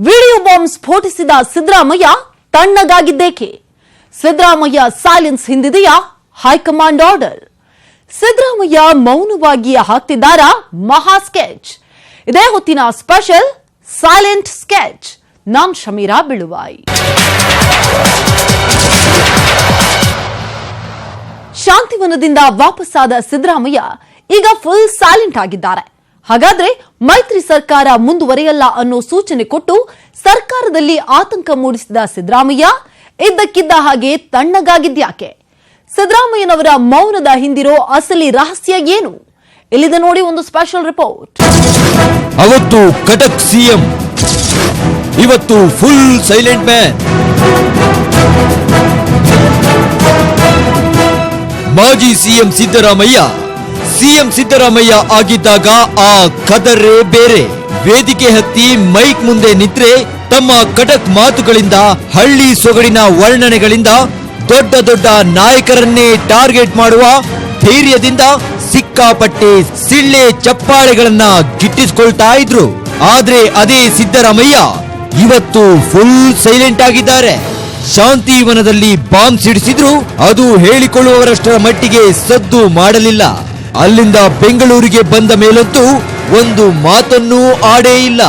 Video bomb ಸ್ಫೋಟಿಸಿದ ಸಿದ್ದರಾಮಯ್ಯ ತಣ್ಣಗಾಗಿದ್ದೇಕೆ? Siddaramaiah silence ಹಿಂದಿದೆಯಾ ಹೈಕಮಾಂಡ್ ಆರ್ಡರ್? ಸಿದ್ದರಾಮಯ್ಯ ಮೌನವಾಗಿ ಹಾಕ್ತಿದ್ದಾರಾ ಮಹಾ ಸ್ಕೆಚ್? ಇದೇ ಹೊತ್ತಿನ ಸ್ಪೆಷಲ್ ಸೈಲೆಂಟ್ ಸ್ಕೆಚ್. ನಾನ್ ಶಮೀರಾ ಬಿಳುವಾಯಿ. ಶಾಂತಿವನದಿಂದ ವಾಪಸ್ಸಾದ ಸಿದ್ದರಾಮಯ್ಯ ಈಗ ಫುಲ್ ಸೈಲೆಂಟ್ ಆಗಿದ್ದಾರೆ. ಹಾಗಾದ್ರೆ ಮೈತ್ರಿ ಸರ್ಕಾರ ಮುಂದುವರೆಯಲ್ಲ ಅನ್ನೋ ಸೂಚನೆ ಕೊಟ್ಟು ಸರ್ಕಾರದಲ್ಲಿ ಆತಂಕ ಮೂಡಿಸಿದ ಸಿದ್ದರಾಮಯ್ಯ ಇದ್ದಕ್ಕಿದ್ದ ಹಾಗೆ ತಣ್ಣಗಾಗಿದ್ಯಾಕೆ? ಸಿದ್ದರಾಮಯ್ಯನವರ ಮೌನದ ಹಿಂದಿರೋ ಅಸಲಿ ರಹಸ್ಯ ಏನು? ಇಲ್ಲಿದೆ ನೋಡಿ ಒಂದು ಸ್ಪೆಷಲ್ ರಿಪೋರ್ಟ್. ಅವತ್ತು ಕಟಕ್ ಸಿಎಂ, ಇವತ್ತು ಫುಲ್ ಸೈಲೆಂಟ್ ಮ್ಯಾನ್. ಮಾಜಿ ಸಿಎಂ ಸಿದ್ದರಾಮಯ್ಯ ಆಗಿದ್ದಾಗ ಆ ಕದರೇ ಬೇರೆ. ವೇದಿಕೆ ಹತ್ತಿ ಮೈಕ್ ಮುಂದೆ ನಿಂತ್ರೆ ತಮ್ಮ ಕಟಕ್ ಮಾತುಗಳಿಂದ, ಹಳ್ಳಿ ಸೊಗಡಿನ ವರ್ಣನೆಗಳಿಂದ ದೊಡ್ಡ ದೊಡ್ಡ ನಾಯಕರನ್ನೇ ಟಾರ್ಗೆಟ್ ಮಾಡುವ ಧೈರ್ಯದಿಂದ ಸಿಕ್ಕಾಪಟ್ಟೆ ಸಿಳ್ಳೆ ಚಪ್ಪಾಳೆಗಳನ್ನ ಗಿಟ್ಟಿಸಿಕೊಳ್ತಾ ಇದ್ರು. ಆದ್ರೆ ಅದೇ ಸಿದ್ದರಾಮಯ್ಯ ಇವತ್ತು ಫುಲ್ ಸೈಲೆಂಟ್ ಆಗಿದ್ದಾರೆ. ಶಾಂತಿವನದಲ್ಲಿ ಬಾಂಬ್ ಸಿಡಿಸಿದ್ರು ಅದು ಹೇಳಿಕೊಳ್ಳುವವರಷ್ಟರ ಮಟ್ಟಿಗೆ ಸದ್ದು ಮಾಡಲಿಲ್ಲ. ಅಲ್ಲಿಂದ ಬೆಂಗಳೂರಿಗೆ ಬಂದ ಮೇಲಂತೂ ಒಂದು ಮಾತನ್ನೂ ಆಡೇ ಇಲ್ಲ.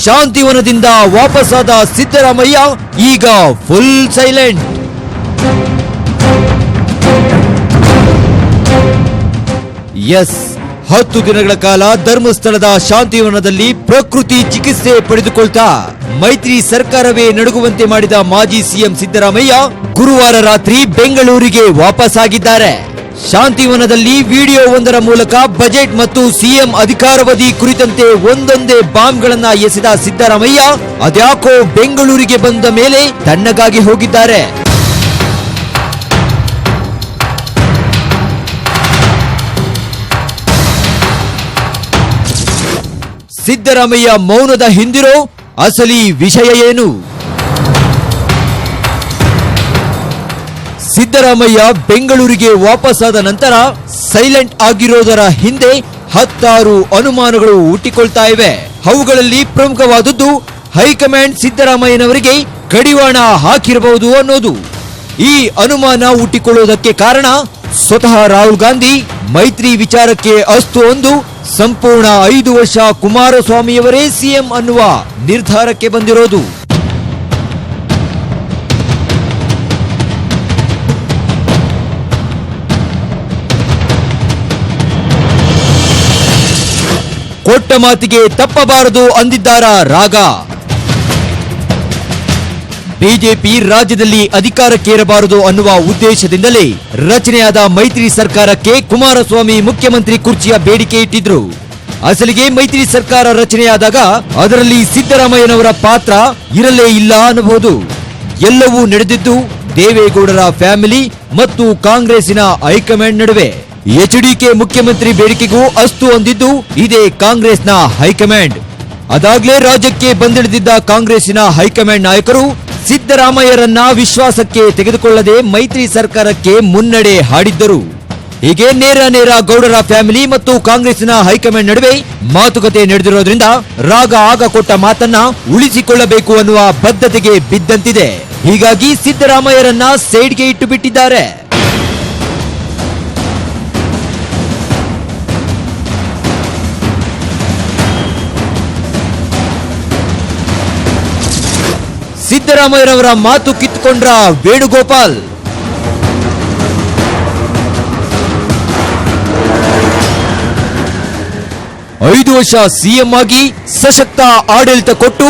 ಶಾಂತಿವನದಿಂದ ವಾಪಸ್ಸಾದ ಸಿದ್ದರಾಮಯ್ಯ ಈಗ ಫುಲ್ ಸೈಲೆಂಟ್. ಎಸ್, 10 ದಿನಗಳ ಕಾಲ ಧರ್ಮಸ್ಥಳದ ಶಾಂತಿವನದಲ್ಲಿ ಪ್ರಕೃತಿ ಚಿಕಿತ್ಸೆ ಪಡೆದುಕೊಳ್ತಾ ಮೈತ್ರಿ ಸರ್ಕಾರವೇ ನಡುಗುವಂತೆ ಮಾಡಿದ ಮಾಜಿ ಸಿಎಂ ಸಿದ್ದರಾಮಯ್ಯ ಗುರುವಾರ ರಾತ್ರಿ ಬೆಂಗಳೂರಿಗೆ ವಾಪಸ್ಸಾಗಿದ್ದಾರೆ. ಶಾಂತಿವನದಲ್ಲಿ ವಿಡಿಯೋ ಒಂದರ ಮೂಲಕ ಬಜೆಟ್ ಮತ್ತು ಸಿಎಂ ಅಧಿಕಾರಾವಧಿ ಕುರಿತಂತೆ ಒಂದೊಂದೇ ಬಾಂಬ್ಗಳನ್ನ ಎಸೆದ ಸಿದ್ದರಾಮಯ್ಯ ಅದ್ಯಾಕೋ ಬೆಂಗಳೂರಿಗೆ ಬಂದ ಮೇಲೆ ತಣ್ಣಗಾಗಿ ಹೋಗಿದ್ದಾರೆ. ಸಿದ್ದರಾಮಯ್ಯ ಮೌನದ ಹಿಂದಿರೋ ಅಸಲಿ ವಿಷಯ ಏನು? ಸಿದ್ದರಾಮಯ್ಯ ಬೆಂಗಳೂರಿಗೆ ವಾಪಸ್ಸಾದ ನಂತರ ಸೈಲೆಂಟ್ ಆಗಿರೋದರ ಹಿಂದೆ 10 ಅನುಮಾನಗಳು ಹುಟ್ಟಿಕೊಳ್ತಾ ಇವೆ. ಅವುಗಳಲ್ಲಿ ಪ್ರಮುಖವಾದದ್ದು ಹೈಕಮಾಂಡ್ ಸಿದ್ದರಾಮಯ್ಯನವರಿಗೆ ಕಡಿವಾಣ ಹಾಕಿರಬಹುದು ಅನ್ನೋದು. ಈ ಅನುಮಾನ ಹುಟ್ಟಿಕೊಳ್ಳುವುದಕ್ಕೆ ಕಾರಣ ಸ್ವತಃ ರಾಹುಲ್ ಗಾಂಧಿ ಮೈತ್ರಿ ವಿಚಾರಕ್ಕೆ ಅಸ್ತು ಒಂದು ಸಂಪೂರ್ಣ 5 ವರ್ಷ ಕುಮಾರಸ್ವಾಮಿಯವರೇ ಸಿಎಂ ಅನ್ನುವ ನಿರ್ಧಾರಕ್ಕೆ ಬಂದಿರೋದು. ಕೊಟ್ಟ ಮಾತಿಗೆ ತಪ್ಪಬಾರದು ಅಂದಿದ್ದಾರ ರಾಗ. ಬಿಜೆಪಿ ರಾಜ್ಯದಲ್ಲಿ ಅಧಿಕಾರಕ್ಕೇರಬಾರದು ಅನ್ನುವ ಉದ್ದೇಶದಿಂದಲೇ ರಚನೆಯಾದ ಮೈತ್ರಿ ಸರ್ಕಾರಕ್ಕೆ ಕುಮಾರಸ್ವಾಮಿ ಮುಖ್ಯಮಂತ್ರಿ ಕುರ್ಚಿಯ ಬೇಡಿಕೆ ಇಟ್ಟಿದ್ರು. ಅಸಲಿಗೆ ಮೈತ್ರಿ ಸರ್ಕಾರ ರಚನೆಯಾದಾಗ ಅದರಲ್ಲಿ ಸಿದ್ದರಾಮಯ್ಯನವರ ಪಾತ್ರ ಇರಲೇ ಇಲ್ಲ ಅನ್ನಬಹುದು. ಎಲ್ಲವೂ ನಡೆದಿದ್ದು ದೇವೇಗೌಡರ ಫ್ಯಾಮಿಲಿ ಮತ್ತು ಕಾಂಗ್ರೆಸ್ಸಿನ ಹೈಕಮಾಂಡ್ ನಡುವೆ. ಎಚ್ಡಿಕೆ ಮುಖ್ಯಮಂತ್ರಿ ಬೇಡಿಕೆಗೂ ಅಸ್ತು ಹೊಂದಿದ್ದು ಇದೇ ಕಾಂಗ್ರೆಸ್ನ ಹೈಕಮಾಂಡ್. ಅದಾಗ್ಲೇ ರಾಜ್ಯಕ್ಕೆ ಬಂದಿಳಿದಿದ್ದ ಕಾಂಗ್ರೆಸ್ಸಿನ ಹೈಕಮಾಂಡ್ ನಾಯಕರು ಸಿದ್ದರಾಮಯ್ಯರನ್ನ ವಿಶ್ವಾಸಕ್ಕೆ ತೆಗೆದುಕೊಳ್ಳದೆ ಮೈತ್ರಿ ಸರ್ಕಾರಕ್ಕೆ ಮುನ್ನಡೆ ಹಾಡಿದ್ದರು. ಹೀಗೆ ನೇರ ಗೌಡರ ಫ್ಯಾಮಿಲಿ ಮತ್ತು ಕಾಂಗ್ರೆಸ್ಸಿನ ಹೈಕಮಾಂಡ್ ನಡುವೆ ಮಾತುಕತೆ ನಡೆದಿರೋದ್ರಿಂದ ರಾಗ ಆಗ ಕೊಟ್ಟ ಮಾತನ್ನ ಉಳಿಸಿಕೊಳ್ಳಬೇಕು ಅನ್ನುವ ಬದ್ಧತೆಗೆ ಬಿದ್ದಂತಿದೆ. ಹೀಗಾಗಿ ಸಿದ್ದರಾಮಯ್ಯರನ್ನ ಸೈಡ್ಗೆ ಇಟ್ಟು ಬಿಟ್ಟಿದ್ದಾರೆ. ಸಿದ್ದರಾಮಯ್ಯರವರ ಮಾತು ಕಿತ್ತುಕೊಂಡ್ರ ವೇಣುಗೋಪಾಲ್. ಐದು ವರ್ಷ ಸಿಎಂ ಆಗಿ ಸಶಕ್ತ ಆಡಳಿತ ಕೊಟ್ಟು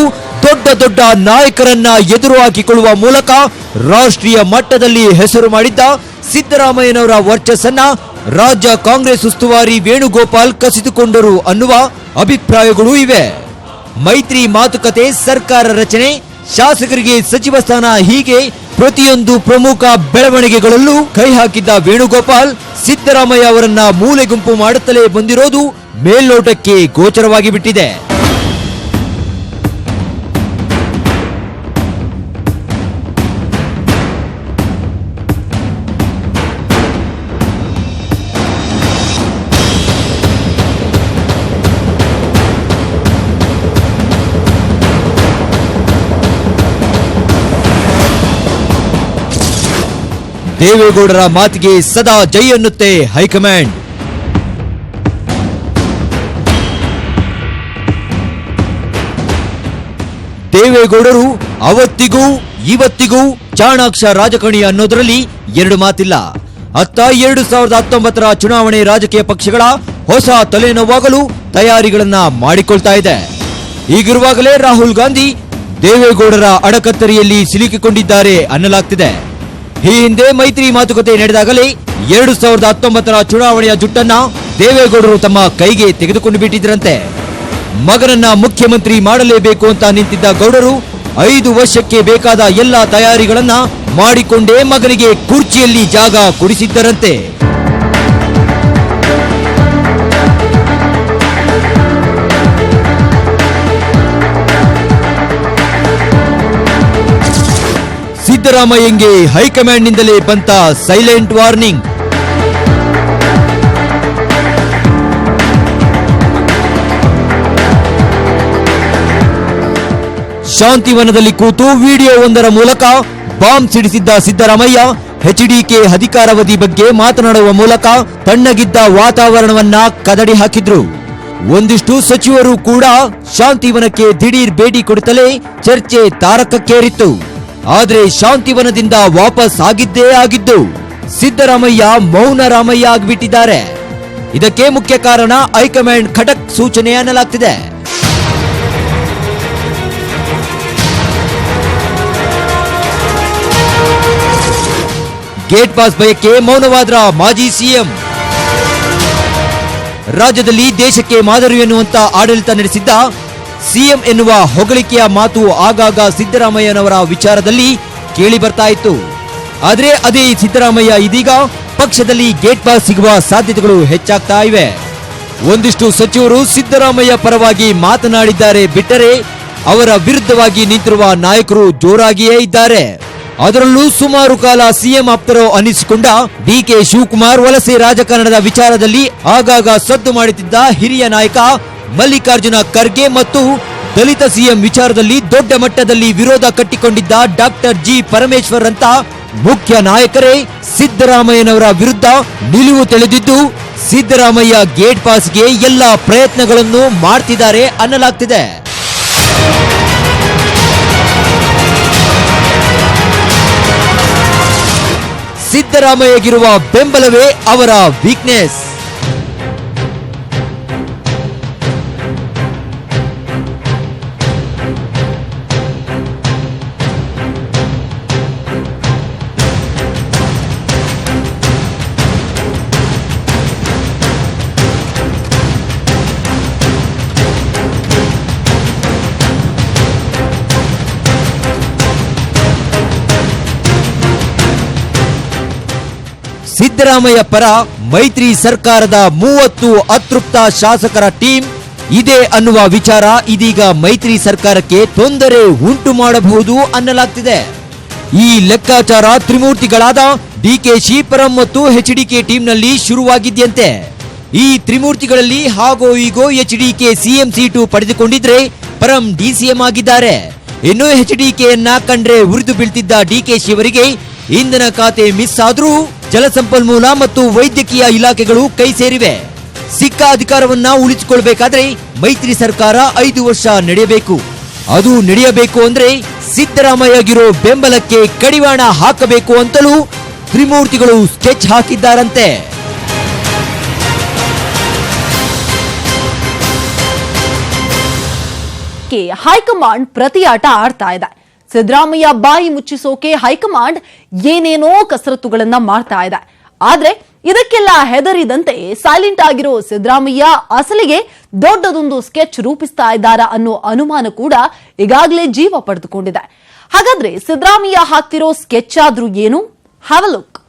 ದೊಡ್ಡ ನಾಯಕರನ್ನ ಎದುರು ಹಾಕಿಕೊಳ್ಳುವ ಮೂಲಕ ರಾಷ್ಟ್ರೀಯ ಮಟ್ಟದಲ್ಲಿ ಹೆಸರು ಮಾಡಿದ್ದ ಸಿದ್ದರಾಮಯ್ಯನವರ ವರ್ಚಸ್ಸನ್ನ ರಾಜ್ಯ ಕಾಂಗ್ರೆಸ್ ಉಸ್ತುವಾರಿ ವೇಣುಗೋಪಾಲ್ ಕಸಿದುಕೊಂಡರು ಅನ್ನುವ ಅಭಿಪ್ರಾಯಗಳು ಇವೆ. ಮೈತ್ರಿ ಮಾತುಕತೆ, ಸರ್ಕಾರ ರಚನೆ, ಶಾಸಕರಿಗೆ ಸಚಿವ ಸ್ಥಾನ, ಹೀಗೆ ಪ್ರತಿಯೊಂದು ಪ್ರಮುಖ ಬೆಳವಣಿಗೆಗಳಲ್ಲೂ ಕೈ ಹಾಕಿದ್ದ ವೇಣುಗೋಪಾಲ್ ಸಿದ್ದರಾಮಯ್ಯ ಅವರನ್ನ ಮೂಲೆ ಗುಂಪು ಮಾಡುತ್ತಲೇ ಬಂದಿರೋದು ಮೇಲ್ನೋಟಕ್ಕೆ ಗೋಚರವಾಗಿ ಬಿಟ್ಟಿದೆ. ದೇವೇಗೌಡರ ಮಾತಿಗೆ ಸದಾ ಜೈ ಅನ್ನುತ್ತೆ ಹೈಕಮಾಂಡ್. ದೇವೇಗೌಡರು ಅವತ್ತಿಗೂ ಇವತ್ತಿಗೂ ಚಾಣಾಕ್ಷ ರಾಜಕಾರಣಿ ಅನ್ನೋದರಲ್ಲಿ ಎರಡು ಮಾತಿಲ್ಲ. ಅತ್ತ 2019ರ ಚುನಾವಣೆ ರಾಜಕೀಯ ಪಕ್ಷಗಳ ಹೊಸ ತಲೆನೋವಾಗಲು ತಯಾರಿಗಳನ್ನ ಮಾಡಿಕೊಳ್ತಾ ಇದೆ. ಈಗಿರುವಾಗಲೇ ರಾಹುಲ್ ಗಾಂಧಿ ದೇವೇಗೌಡರ ಅಡಕತ್ತರಿಯಲ್ಲಿ ಸಿಲುಕಿಕೊಂಡಿದ್ದಾರೆ ಅನ್ನಲಾಗ್ತಿದೆ. ಈ ಹಿಂದೆ ಮೈತ್ರಿ ಮಾತುಕತೆ ನಡೆದಾಗಲೇ 2019ರ ಚುನಾವಣೆಯ ಜುಟ್ಟನ್ನ ದೇವೇಗೌಡರು ತಮ್ಮ ಕೈಗೆ ತೆಗೆದುಕೊಂಡು ಬಿಟ್ಟಿದ್ರಂತೆ. ಮಗನನ್ನ ಮುಖ್ಯಮಂತ್ರಿ ಮಾಡಲೇಬೇಕು ಅಂತ ನಿಂತಿದ್ದ ಗೌಡರು 5 ವರ್ಷಕ್ಕೆ ಬೇಕಾದ ಎಲ್ಲಾ ತಯಾರಿಗಳನ್ನ ಮಾಡಿಕೊಂಡೇ ಮಗನಿಗೆ ಕುರ್ಚಿಯಲ್ಲಿ ಜಾಗ ಕೊಡಿಸಿದ್ದರಂತೆ. ಸಿದ್ದರಾಮಯ್ಯಂಗೆ ಹೈಕಮಾಂಡ್ನಿಂದಲೇ ಬಂತ ಸೈಲೆಂಟ್ ವಾರ್ನಿಂಗ್. ಶಾಂತಿವನದಲ್ಲಿ ಕೂತು ವಿಡಿಯೋ ಒಂದರ ಮೂಲಕ ಬಾಂಬ್ ಸಿಡಿಸಿದ್ದ ಸಿದ್ದರಾಮಯ್ಯ ಎಚ್ಡಿಕೆ ಅಧಿಕಾರಾವಧಿ ಬಗ್ಗೆ ಮಾತನಾಡುವ ಮೂಲಕ ತಣ್ಣಗಿದ್ದ ವಾತಾವರಣವನ್ನ ಕದಡಿ ಹಾಕಿದ್ರು. ಒಂದಿಷ್ಟು ಸಚಿವರು ಕೂಡ ಶಾಂತಿವನಕ್ಕೆ ದಿಢೀರ್ ಭೇಟಿ ಕೊಡುತ್ತಲೇ ಚರ್ಚೆ ತಾರಕಕ್ಕೇರಿತ್ತು. ಆದ್ರೆ ಶಾಂತಿವನದಿಂದ ವಾಪಸ್ ಆಗಿದ್ದೇ ಆಗಿದ್ದು ಸಿದ್ದರಾಮಯ್ಯ ಮೌನ ರಾಮಯ್ಯ ಆಗಿಬಿಟ್ಟಿದ್ದಾರೆ. ಇದಕ್ಕೆ ಮುಖ್ಯ ಕಾರಣ ಹೈಕಮಾಂಡ್ ಖಡಕ್ ಸೂಚನೆ ಅನ್ನಲಾಗ್ತಿದೆ. ಗೇಟ್ ಪಾಸ್ ಭಯಕ್ಕೆ ಮೌನವಾದ್ರ ಮಾಜಿ ಸಿಎಂ. ರಾಜ್ಯದಲ್ಲಿ ದೇಶಕ್ಕೆ ಮಾದರಿ ಎನ್ನುವಂತ ಆಡಳಿತ ನಡೆಸಿದ್ದ ಸಿಎಂ ಎನ್ನುವ ಹೊಗಳಿಕೆಯ ಮಾತು ಆಗಾಗ ಸಿದ್ದರಾಮಯ್ಯನವರ ವಿಚಾರದಲ್ಲಿ ಕೇಳಿ ಬರ್ತಾ ಇತ್ತು. ಆದ್ರೆ ಅದೇ ಸಿದ್ದರಾಮಯ್ಯ ಇದೀಗ ಪಕ್ಷದಲ್ಲಿ ಗೇಟ್ ಪಾಸ್ ಸಿಗುವ ಸಾಧ್ಯತೆಗಳು ಹೆಚ್ಚಾಗ್ತಾ ಇವೆ. ಒಂದಿಷ್ಟು ಸಚಿವರು ಸಿದ್ದರಾಮಯ್ಯ ಪರವಾಗಿ ಮಾತನಾಡಿದ್ದಾರೆ ಬಿಟ್ಟರೆ ಅವರ ವಿರುದ್ಧವಾಗಿ ನಿಂತಿರುವ ನಾಯಕರು ಜೋರಾಗಿಯೇ ಇದ್ದಾರೆ. ಅದರಲ್ಲೂ ಸುಮಾರು ಕಾಲ ಸಿಎಂ ಆಪ್ತರು ಅನ್ನಿಸಿಕೊಂಡ ಡಿಕೆ ಶಿವಕುಮಾರ್ ವಲಸೆ ರಾಜಕಾರಣದ ವಿಚಾರದಲ್ಲಿ ಆಗಾಗ ಸದ್ದು ಮಾಡುತ್ತಿದ್ದ ಹಿರಿಯ ನಾಯಕ ಮಲ್ಲಿಕಾರ್ಜುನ ಖರ್ಗೆ ಮತ್ತು ದಲಿತ ಸಿಎಂ ವಿಚಾರದಲ್ಲಿ ದೊಡ್ಡ ಮಟ್ಟದಲ್ಲಿ ವಿರೋಧ ಕಟ್ಟಿಕೊಂಡಿದ್ದ ಡಾಕ್ಟರ್ ಜಿ ಪರಮೇಶ್ವರ್ ಅಂತ ಮುಖ್ಯ ನಾಯಕರೇ ಸಿದ್ದರಾಮಯ್ಯನವರ ವಿರುದ್ಧ ನಿಲುವು ತೆಳೆದಿದ್ದು ಸಿದ್ದರಾಮಯ್ಯ ಗೇಟ್ ಪಾಸ್ಗೆ ಎಲ್ಲ ಪ್ರಯತ್ನಗಳನ್ನು ಮಾಡ್ತಿದ್ದಾರೆ ಅನ್ನಲಾಗ್ತಿದೆ. ಸಿದ್ದರಾಮಯ್ಯಗಿರುವ ಬೆಂಬಲವೇ ಅವರ ವೀಕ್ನೆಸ್. ಸಿದ್ದರಾಮಯ್ಯ ಪರ ಮೈತ್ರಿ ಸರ್ಕಾರದ 30 ಅತೃಪ್ತ ಶಾಸಕರ ಟೀಮ್ ಇದೆ ಅನ್ನುವ ವಿಚಾರ ಇದೀಗ ಮೈತ್ರಿ ಸರ್ಕಾರಕ್ಕೆ ತೊಂದರೆ ಉಂಟು ಮಾಡಬಹುದು ಅನ್ನಲಾಗ್ತಿದೆ. ಈ ಲೆಕ್ಕಾಚಾರ ತ್ರಿಮೂರ್ತಿಗಳಾದ ಡಿಕೆಶಿ ಪರಂ ಮತ್ತು ಎಚ್ಡಿಕೆ ಟೀಮ್ನಲ್ಲಿ ಶುರುವಾಗಿದ್ಯಂತೆ. ಈ ತ್ರಿಮೂರ್ತಿಗಳಲ್ಲಿ ಹಾಗೋ ಈಗೋ ಎಚ್ಡಿಕೆ ಸಿಎಂ ಸೀಟು ಪಡೆದುಕೊಂಡಿದ್ರೆ ಪರಂ ಡಿಸಿಎಂ ಆಗಿದ್ದಾರೆ. ಇನ್ನು ಎಚ್ಡಿಕೆಯನ್ನ ಕಂಡ್ರೆ ಉರಿದು ಬೀಳ್ತಿದ್ದ ಡಿಕೆಶಿ ಅವರಿಗೆ ಇಂಧನ ಖಾತೆ ಮಿಸ್ ಆದ್ರೂ ಜಲಸಂಪನ್ಮೂಲ ಮತ್ತು ವೈದ್ಯಕೀಯ ಇಲಾಖೆಗಳು ಕೈ ಸೇರಿವೆ. ಸಿಕ್ಕ ಅಧಿಕಾರವನ್ನ ಉಳಿಸಿಕೊಳ್ಬೇಕಾದ್ರೆ ಮೈತ್ರಿ ಸರ್ಕಾರ 5 ವರ್ಷ ನಡೆಯಬೇಕು. ಅದು ನಡೆಯಬೇಕು ಅಂದ್ರೆ ಸಿದ್ದರಾಮಯ್ಯಗಿರೋ ಬೆಂಬಲಕ್ಕೆ ಕಡಿವಾಣ ಹಾಕಬೇಕು ಅಂತಲೂ ತ್ರಿಮೂರ್ತಿಗಳು ಸ್ಕೆಚ್ ಹಾಕಿದ್ದಾರಂತೆ. ಹೈಕಮಾಂಡ್ ಪ್ರತಿಯಾಟ ಆಡ್ತಾ ಇದೆ. ಸಿದ್ದರಾಮಯ್ಯ ಬಾಯಿ ಮುಚ್ಚಿಸೋಕೆ ಹೈಕಮಾಂಡ್ ಏನೇನೋ ಕಸರತ್ತುಗಳನ್ನ ಮಾಡ್ತಾ ಇದೆ. ಆದ್ರೆ ಇದಕ್ಕೆಲ್ಲ ಹೆದರಿದಂತೆ ಸೈಲೆಂಟ್ ಆಗಿರೋ ಸಿದ್ದರಾಮಯ್ಯ ಅಸಲಿಗೆ ದೊಡ್ಡದೊಂದು ಸ್ಕೆಚ್ ರೂಪಿಸ್ತಾ ಇದ್ದಾರಾ ಅನ್ನೋ ಅನುಮಾನ ಕೂಡ ಈಗಾಗಲೇ ಜೀವ ಪಡೆದುಕೊಂಡಿದೆ. ಹಾಗಾದ್ರೆ ಸಿದ್ದರಾಮಯ್ಯ ಹಾಕ್ತಿರೋ ಸ್ಕೆಚ್ ಆದ್ರೂ ಏನು? Have a look.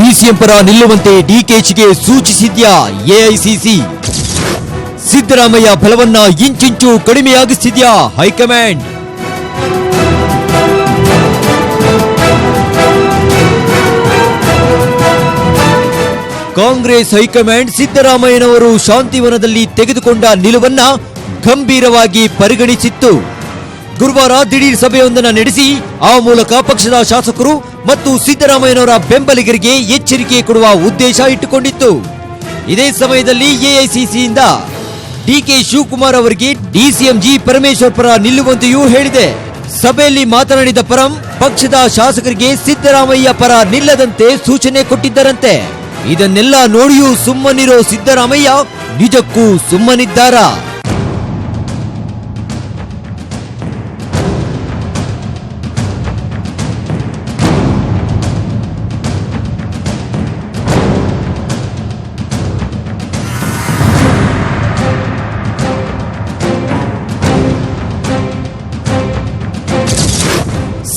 ಡಿಸಿಎಂ ಪರ ನಿಲ್ಲುವಂತೆ ಡಿಕೆಶಿಗೆ ಸೂಚಿಸಿದ್ಯಾ ಎಐಸಿಸಿ? ಸಿದ್ದರಾಮಯ್ಯ ಬಲವನ್ನ ಇಂಚಿಂಚು ಕಡಿಮೆಯಾಗಿಸಿದ್ಯಾ ಹೈಕಮಾಂಡ್? ಕಾಂಗ್ರೆಸ್ ಹೈಕಮಾಂಡ್ ಸಿದ್ದರಾಮಯ್ಯನವರು ಶಾಂತಿವನದಲ್ಲಿ ತೆಗೆದುಕೊಂಡ ನಿಲುವನ್ನ ಗಂಭೀರವಾಗಿ ಪರಿಗಣಿಸಿತ್ತು. ಗುರುವಾರ ದಿಢೀರ್ ಸಭೆಯೊಂದನ್ನು ನಡೆಸಿ ಆ ಮೂಲಕ ಪಕ್ಷದ ಶಾಸಕರು ಮತ್ತು ಸಿದ್ದರಾಮಯ್ಯನವರ ಬೆಂಬಲಿಗರಿಗೆ ಎಚ್ಚರಿಕೆ ಕೊಡುವ ಉದ್ದೇಶ ಇಟ್ಟುಕೊಂಡಿತ್ತು. ಇದೇ ಸಮಯದಲ್ಲಿ ಎಐಸಿಸಿಯಿಂದ ಡಿಕೆ ಶಿವಕುಮಾರ್ ಅವರಿಗೆ ಡಿಸಿಎಂ ಜಿ ಪರಮೇಶ್ವರ್ ಪರ ನಿಲ್ಲುವಂತೆಯೂ ಹೇಳಿದೆ. ಸಭೆಯಲ್ಲಿ ಮಾತನಾಡಿದ ಪರಂ ಪಕ್ಷದ ಶಾಸಕರಿಗೆ ಸಿದ್ದರಾಮಯ್ಯ ಪರ ನಿಲ್ಲದಂತೆ ಸೂಚನೆ ಕೊಟ್ಟಿದ್ದರಂತೆ. ಇದನ್ನೆಲ್ಲ ನೋಡಿಯೂ ಸುಮ್ಮನಿರೋ ಸಿದ್ದರಾಮಯ್ಯ ನಿಜಕ್ಕೂ ಸುಮ್ಮನಿದ್ದಾರಾ?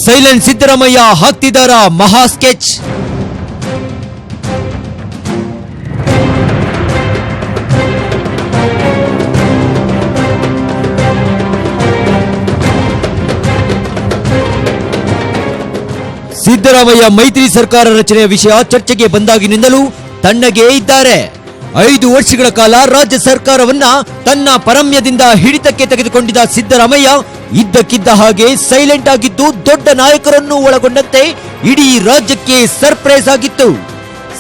ಸೈಲೆಂಟ್ ಸಿದ್ದರಾಮಯ್ಯ ಹಾಕ್ತಿದ್ದಾರ ಮಹಾ ಸ್ಕೆಚ್. ಸಿದ್ದರಾಮಯ್ಯ ಮೈತ್ರಿ ಸರ್ಕಾರ ರಚನೆಯ ವಿಷಯ ಚರ್ಚೆಗೆ ಬಂದಾಗಿನಿಂದಲೂ ತಣ್ಣಗೆ ಇದ್ದಾರೆ. 5 ವರ್ಷಗಳ ಕಾಲ ರಾಜ್ಯ ಸರ್ಕಾರವನ್ನ ತನ್ನ ಪರಮ್ಯದಿಂದ ಹಿಡಿತಕ್ಕೆ ತೆಗೆದುಕೊಂಡಿದ್ದ ಸಿದ್ದರಾಮಯ್ಯ ಇದ್ದಕ್ಕಿದ್ದ ಹಾಗೆ ಸೈಲೆಂಟ್ ಆಗಿದ್ದು ದೊಡ್ಡ ನಾಯಕರನ್ನು ಒಳಗೊಂಡಂತೆ ಇಡೀ ರಾಜ್ಯಕ್ಕೆ ಸರ್ಪ್ರೈಸ್ ಆಗಿತ್ತು.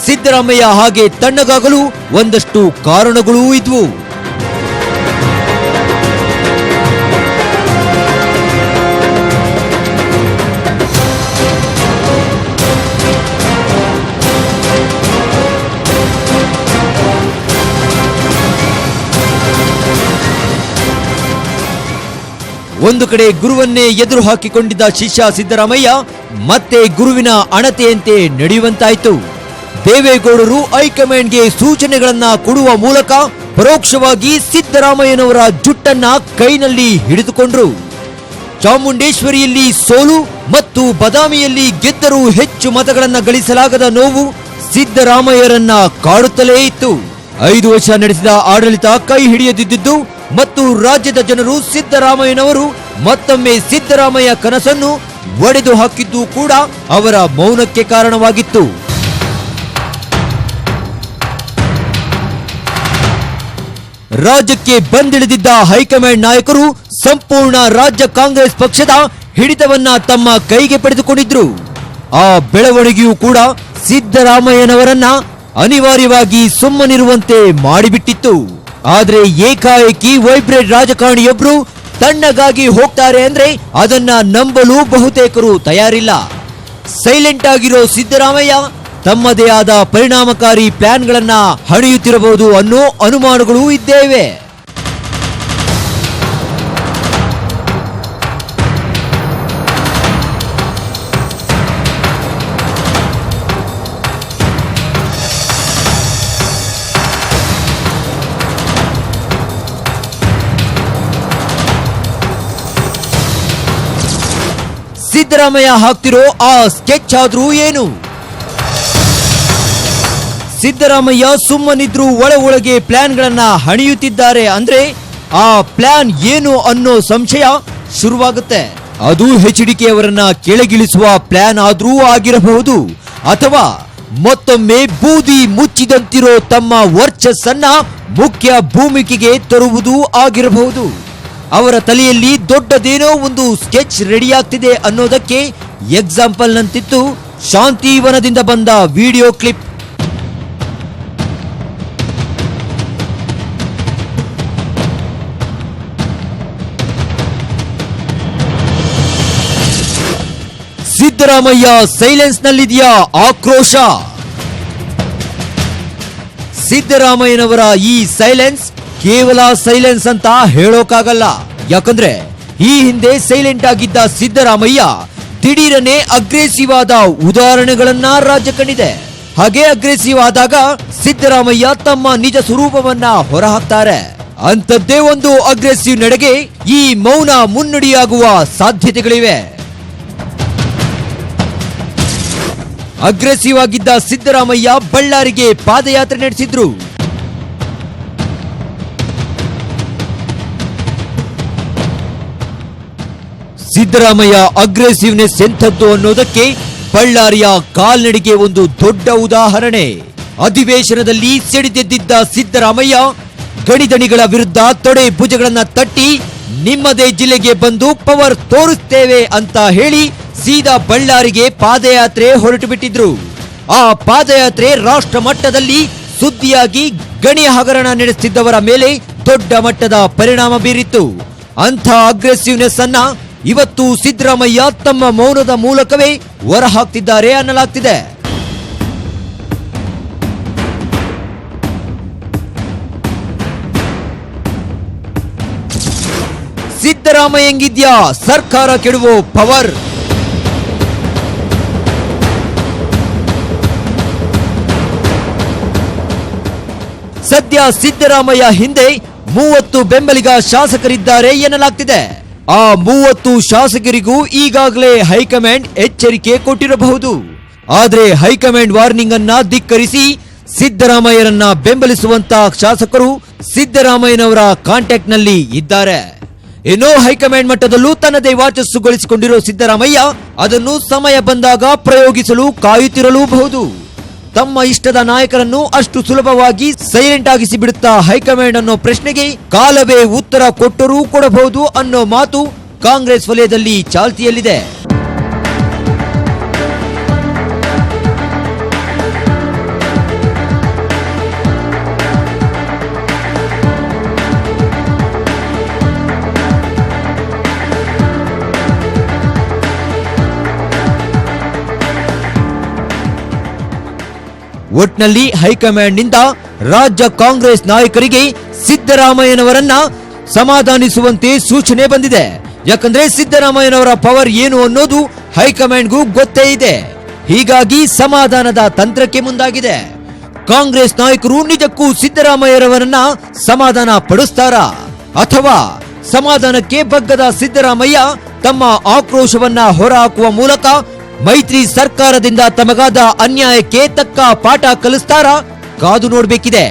ಸಿದ್ದರಾಮಯ್ಯ ಹಾಗೆ ತಣ್ಣಗಾಗಲು ಒಂದಷ್ಟು ಕಾರಣಗಳೂ ಇದ್ವು. ಒಂದು ಕಡೆ ಗುರುವನ್ನೇ ಎದುರು ಹಾಕಿಕೊಂಡಿದ್ದ ಶಿಷ್ಯ ಸಿದ್ದರಾಮಯ್ಯ ಮತ್ತೆ ಗುರುವಿನ ಅಣತೆಯಂತೆ ನಡೆಯುವಂತಾಯಿತು. ದೇವೇಗೌಡರು ಹೈಕಮಾಂಡ್ಗೆ ಸೂಚನೆಗಳನ್ನ ಕೊಡುವ ಮೂಲಕ ಪರೋಕ್ಷವಾಗಿ ಸಿದ್ದರಾಮಯ್ಯನವರ ಜುಟ್ಟನ್ನ ಕೈನಲ್ಲಿ ಹಿಡಿದುಕೊಂಡ್ರು. ಚಾಮುಂಡೇಶ್ವರಿಯಲ್ಲಿ ಸೋಲು ಮತ್ತು ಬದಾಮಿಯಲ್ಲಿ ಗೆದ್ದರೂ ಹೆಚ್ಚು ಮತಗಳನ್ನ ಗಳಿಸಲಾಗದ ನೋವು ಸಿದ್ದರಾಮಯ್ಯರನ್ನ ಕಾಡುತ್ತಲೇ ಇತ್ತು. 5 ವರ್ಷ ನಡೆಸಿದ ಆಡಳಿತ ಕೈ ಹಿಡಿಯದಿದ್ದು ಮತ್ತು ರಾಜ್ಯದ ಜನರು ಸಿದ್ದರಾಮಯ್ಯನವರು ಮತ್ತೊಮ್ಮೆ ಸಿದ್ದರಾಮಯ್ಯ ಕನಸನ್ನು ಒಡೆದು ಹಾಕಿದ್ದು ಕೂಡ ಅವರ ಮೌನಕ್ಕೆ ಕಾರಣವಾಗಿತ್ತು. ರಾಜ್ಯಕ್ಕೆ ಬಂದಿಳಿದಿದ್ದ ಹೈಕಮಾಂಡ್ ನಾಯಕರು ಸಂಪೂರ್ಣ ರಾಜ್ಯ ಕಾಂಗ್ರೆಸ್ ಪಕ್ಷದ ಹಿಡಿತವನ್ನ ತಮ್ಮ ಕೈಗೆ ಪಡೆದುಕೊಂಡಿದ್ರು. ಆ ಬೆಳವಣಿಗೆಯೂ ಕೂಡ ಸಿದ್ದರಾಮಯ್ಯನವರನ್ನ ಅನಿವಾರ್ಯವಾಗಿ ಸುಮ್ಮನಿರುವಂತೆ ಮಾಡಿಬಿಟ್ಟಿತ್ತು. ಆದ್ರೆ ಏಕಾಏಕಿ ವೈಬ್ರೇಟ್ ರಾಜಕಾರಣಿಯೊಬ್ರು ತಣ್ಣಗಾಗಿ ಹೋಗ್ತಾರೆ ಅಂದ್ರೆ ಅದನ್ನ ನಂಬಲು ಬಹುತೇಕರು ತಯಾರಿಲ್ಲ. ಸೈಲೆಂಟ್ ಆಗಿರೋ ಸಿದ್ದರಾಮಯ್ಯ ತಮ್ಮದೇ ಆದ ಪರಿಣಾಮಕಾರಿ ಪ್ಲಾನ್ಗಳನ್ನ ಹಣಿಯುತ್ತಿರಬಹುದು ಅನ್ನೋ ಅನುಮಾನಗಳು ಇದ್ದೇವೆ. ಸಿದ್ದರಾಮಯ್ಯ ಹಾಕ್ತಿರೋ ಆ ಸ್ಕೆಚ್ ಆದ್ರೂ ಏನು? ಸಿದ್ದರಾಮಯ್ಯ ಸುಮ್ಮನಿದ್ರು ಒಳಗೆ ಪ್ಲಾನ್ಗಳನ್ನ ಹಣಿಯುತ್ತಿದ್ದಾರೆ ಅಂದ್ರೆ ಆ ಪ್ಲಾನ್ ಏನು ಅನ್ನೋ ಸಂಶಯ ಶುರುವಾಗುತ್ತೆ. ಅದು ಎಚ್ಡಿಕೆ ಅವರನ್ನ ಕೆಳಗಿಳಿಸುವ ಪ್ಲಾನ್ ಆದ್ರೂ ಆಗಿರಬಹುದು, ಅಥವಾ ಮತ್ತೊಮ್ಮೆ ಬೂದಿ ಮುಚ್ಚಿದಂತಿರೋ ತಮ್ಮ ವರ್ಚಸ್ಸನ್ನ ಮುಖ್ಯ ಭೂಮಿಕೆಗೆ ತರುವುದು ಆಗಿರಬಹುದು. ಅವರ ತಲೆಯಲ್ಲಿ ದೊಡ್ಡದೇನೋ ಒಂದು ಸ್ಕೆಚ್ ರೆಡಿಯಾಗ್ತಿದೆ ಅನ್ನೋದಕ್ಕೆ ಎಕ್ಸಾಂಪಲ್ ನಂತಿತ್ತು ಶಾಂತಿವನದಿಂದ ಬಂದ ವಿಡಿಯೋ ಕ್ಲಿಪ್. ಸಿದ್ದರಾಮಯ್ಯ ಸೈಲೆನ್ಸ್ ನಲ್ಲಿದೆಯಾ ಆಕ್ರೋಶ? ಸಿದ್ದರಾಮಯ್ಯನವರ ಈ ಸೈಲೆನ್ಸ್ ಕೇವಲ ಸೈಲೆನ್ಸ್ ಅಂತ ಹೇಳೋಕಾಗಲ್ಲ. ಯಾಕಂದ್ರೆ ಈ ಹಿಂದೆ ಸೈಲೆಂಟ್ ಆಗಿದ್ದ ಸಿದ್ದರಾಮಯ್ಯ ದಿಢೀರನೆ ಅಗ್ರೆಸಿವ್ ಆದ ಉದಾಹರಣೆಗಳನ್ನ ರಾಜ್ಯ ಕಂಡಿದೆ. ಹಾಗೆ ಅಗ್ರೆಸಿವ್ ಆದಾಗ ಸಿದ್ದರಾಮಯ್ಯ ತಮ್ಮ ನಿಜ ಸ್ವರೂಪವನ್ನ ಹೊರಹಾಕ್ತಾರೆ. ಅಂಥದ್ದೇ ಒಂದು ಅಗ್ರೆಸಿವ್ ನಡೆಗೆ ಈ ಮೌನ ಮುನ್ನುಡಿಯಾಗುವ ಸಾಧ್ಯತೆಗಳಿವೆ. ಅಗ್ರೆಸಿವ್ ಆಗಿದ್ದ ಸಿದ್ದರಾಮಯ್ಯ ಬಳ್ಳಾರಿಗೆ ಪಾದಯಾತ್ರೆ ನಡೆಸಿದ್ರು. ಸಿದ್ದರಾಮಯ್ಯ ಅಗ್ರೆಸಿವ್ನೆಸ್ ಎಂಥದ್ದು ಅನ್ನೋದಕ್ಕೆ ಬಳ್ಳಾರಿಯ ಕಾಲ್ನಡಿಗೆ ಒಂದು ದೊಡ್ಡ ಉದಾಹರಣೆ. ಅಧಿವೇಶನದಲ್ಲಿ ಸಿಡಿದೆದ್ದಿದ್ದ ಸಿದ್ದರಾಮಯ್ಯ ಗಣಿದಣಿಗಳ ವಿರುದ್ಧ ತೊಡೆ ಭುಜಗಳನ್ನ ತಟ್ಟಿ ನಿಮ್ಮದೇ ಜಿಲ್ಲೆಗೆ ಬಂದು ಪವರ್ ತೋರಿಸ್ತೇವೆ ಅಂತ ಹೇಳಿ ಸೀದಾ ಬಳ್ಳಾರಿಗೆ ಪಾದಯಾತ್ರೆ ಹೊರಟು ಬಿಟ್ಟಿದ್ರು. ಆ ಪಾದಯಾತ್ರೆ ರಾಷ್ಟ್ರ ಮಟ್ಟದಲ್ಲಿ ಸುದ್ದಿಯಾಗಿ ಗಣಿ ಹಗರಣ ನಡೆಸುತ್ತಿದ್ದವರ ಮೇಲೆ ದೊಡ್ಡ ಮಟ್ಟದ ಪರಿಣಾಮ ಬೀರಿತ್ತು. ಅಂಥ ಅಗ್ರೆಸಿವ್ನೆಸ್ ಅನ್ನ ಇವತ್ತು ಸಿದ್ದರಾಮಯ್ಯ ತಮ್ಮ ಮೌನದ ಮೂಲಕವೇ ಹೊರಹಾಕ್ತಿದ್ದಾರೆ ಅನ್ನಲಾಗ್ತಿದೆ. ಸಿದ್ದರಾಮಯ್ಯಂಗಿದ್ಯಾ ಸರ್ಕಾರ ಕೆಡುವ ಪವರ್? ಸದ್ಯ ಸಿದ್ದರಾಮಯ್ಯ ಹಿಂದೆ 30 ಬೆಂಬಲಿಗ ಶಾಸಕರಿದ್ದಾರೆ ಎನ್ನಲಾಗ್ತಿದೆ. ಆ 30 ಶಾಸಕರಿಗೂ ಈಗಾಗಲೇ ಹೈಕಮಾಂಡ್ ಎಚ್ಚರಿಕೆ ಕೊಟ್ಟಿರಬಹುದು. ಆದ್ರೆ ಹೈಕಮಾಂಡ್ ವಾರ್ನಿಂಗ್ ಅನ್ನ ಧಿಕ್ಕರಿಸಿ ಸಿದ್ದರಾಮಯ್ಯರನ್ನ ಬೆಂಬಲಿಸುವಂತ ಶಾಸಕರು ಸಿದ್ದರಾಮಯ್ಯನವರ ಕಾಂಟ್ಯಾಕ್ಟ್ ನಲ್ಲಿ ಇದ್ದಾರೆ. ಇನ್ನು ಹೈಕಮಾಂಡ್ ಮಟ್ಟದಲ್ಲೂ ತನ್ನದೇ ವಾಚಸ್ಸುಗೊಳಿಸಿಕೊಂಡಿರೋ ಸಿದ್ದರಾಮಯ್ಯ ಅದನ್ನು ಸಮಯ ಬಂದಾಗ ಪ್ರಯೋಗಿಸಲು ಕಾಯುತ್ತಿರಲೂಬಹುದು. ತಮ್ಮ ಇಷ್ಟದ ನಾಯಕರನ್ನು ಅಷ್ಟು ಸುಲಭವಾಗಿ ಸೈಲೆಂಟ್ ಆಗಿಸಿ ಬಿಡುತ್ತಾ ಹೈಕಮಾಂಡ್ ಅನ್ನೋ ಪ್ರಶ್ನೆಗೆ ಕಾಲವೇ ಉತ್ತರ ಕೊಟ್ಟರೂ ಕೊಡಬಹುದು ಅನ್ನೋ ಮಾತು ಕಾಂಗ್ರೆಸ್ ವಲಯದಲ್ಲಿ ಚಾಲ್ತಿಯಲ್ಲಿದೆ. ಒಟ್ನಲ್ಲಿ ಹೈಕಮಾಂಡ್ನಿಂದ ರಾಜ್ಯ ಕಾಂಗ್ರೆಸ್ ನಾಯಕರಿಗೆ ಸಿದ್ದರಾಮಯ್ಯನವರನ್ನ ಸಮಾಧಾನಿಸುವಂತೆ ಸೂಚನೆ ಬಂದಿದೆ. ಯಾಕಂದ್ರೆ ಸಿದ್ದರಾಮಯ್ಯನವರ ಪವರ್ ಏನು ಅನ್ನೋದು ಹೈಕಮಾಂಡ್ಗೂ ಗೊತ್ತೇ ಇದೆ. ಹೀಗಾಗಿ ಸಮಾಧಾನದ ತಂತ್ರಕ್ಕೆ ಮುಂದಾಗಿದೆ. ಕಾಂಗ್ರೆಸ್ ನಾಯಕರು ನಿಜಕ್ಕೂ ಸಿದ್ದರಾಮಯ್ಯರವರನ್ನ ಸಮಾಧಾನ ಪಡಿಸ್ತಾರಾ ಅಥವಾ ಸಮಾಧಾನಕ್ಕೆ ಬಗ್ಗದ ಸಿದ್ದರಾಮಯ್ಯ ತಮ್ಮ ಆಕ್ರೋಶವನ್ನ ಹೊರಹಾಕುವ ಮೂಲಕ ಮೈತ್ರಿ ಸರ್ಕಾರದಿಂದ ತಮಗಾದ ಅನ್ಯಾಯಕ್ಕೆ ತಕ್ಕ ಪಾಠ ಕಲಿಸ್ತಾರಾ? ಕಾದು ನೋಡಬೇಕಿದೆ.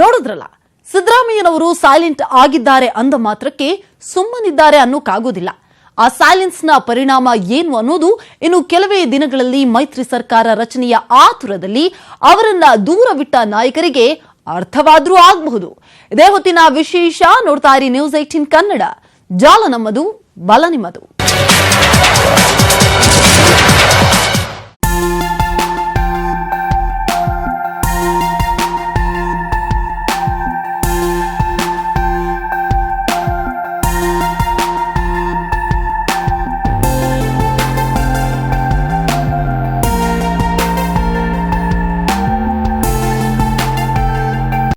ನೋಡಿದ್ರಲ್ಲ, ಸಿದ್ದರಾಮಯ್ಯನವರು ಸೈಲೆಂಟ್ ಆಗಿದ್ದಾರೆ ಅಂದ ಮಾತ್ರಕ್ಕೆ ಸುಮ್ಮನಿದ್ದಾರೆ ಅನ್ನೋಕ್ಕಾಗೋದಿಲ್ಲ. ಆ ಸೈಲೆನ್ಸ್ನ ಪರಿಣಾಮ ಏನು ಅನ್ನೋದು ಇನ್ನು ಕೆಲವೇ ದಿನಗಳಲ್ಲಿ ಮೈತ್ರಿ ಸರ್ಕಾರ ರಚನೆಯ ಆತುರದಲ್ಲಿ ಅವರನ್ನ ದೂರವಿಟ್ಟ ನಾಯಕರಿಗೆ ಅರ್ಥವಾದ್ರೂ ಆಗಬಹುದು. ಇದೇ ಹೊತ್ತಿನ ವಿಶೇಷ. ನೋಡ್ತಾ ಇರಿ ನ್ಯೂಸ್ 18 ಕನ್ನಡ. ಜಾಲ ನಮ್ಮದು, ಬಲ ನಿಮ್ಮದು.